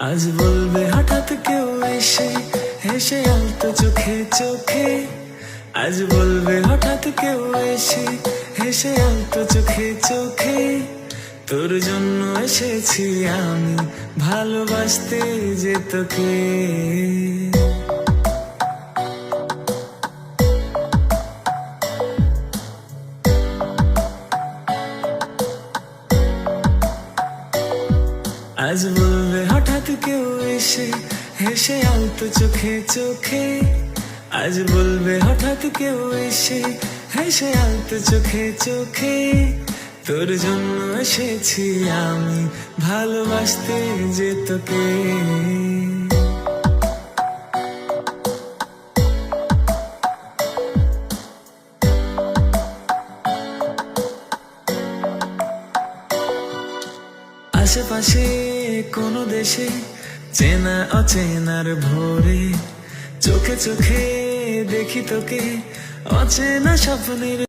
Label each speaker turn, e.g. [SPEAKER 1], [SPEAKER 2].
[SPEAKER 1] আজ বলবে হঠাৎ কেউ এসে, হেসে আলতো চোখে চোখে। আজ বলবে হঠাৎ কেউ এসে, হেসে আলতো চোখে চোখে। তোর জন্য এসেছি আমি, ভালোবাসতে যে তোকে। আজ বলবে হঠাৎ কেউ এসে, হেসে আলতো চোখে চোখে। আজ বলবে হঠাৎ কেউ এসে, হেসে আলতো চোখে চোখে। তোর জন্য এসেছি আমি, ভালোবাসতে যে তোকে। আশেপাশে কোনো দেশে, চেনা অচেনার ভোরে, চোখে চোখে দেখি তোকে, অচেনা স্বপ্নের